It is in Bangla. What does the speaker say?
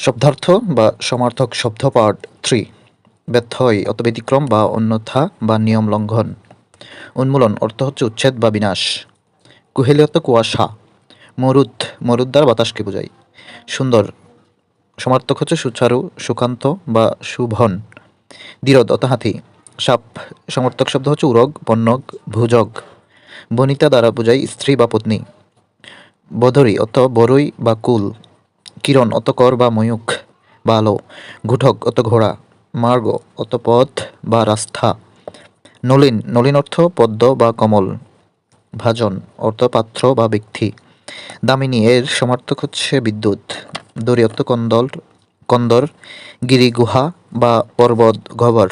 শব্দার্থ বা সমার্থক শব্দ পার্ট 3। ব্যত্যয় অর্থ ব্যতিক্রম বা অন্যথা বা নিয়ম লঙ্ঘন। উন্মূলন অর্থ হচ্ছে উচ্ছেদ বা বিনাশ। কুহেলি অর্থ কুয়াশা। মরুদ মরুদ দ্বারা বাতাসকে বোঝায়। সুন্দর সমার্থক হচ্ছে সুচারু, সুকান্ত বা শুভন। দ্বিরদ অর্থ হাতি। সাপ সমর্থক শব্দ হচ্ছে উরগ, পন্নগ, ভুজগ। বনিতা দ্বারা বোঝায় স্ত্রী বা পত্নী। বদরি অর্থ বরই বা কুল। কিরণ অর্থ কর বা ময়ূখ বা আলো। ঘুঠক অর্থ ঘোড়া। মার্গ অর্থ পথ বা রাস্তা। নলিন নলিন অর্থ পদ্ম বা কমল। ভাজন অর্থ পাত্র বা ব্যক্তি। দামিনী এর সমার্থক হচ্ছে বিদ্যুৎ। দরি অর্থ কন্দর। গিরি গুহা বা পর্বত গহ্বর।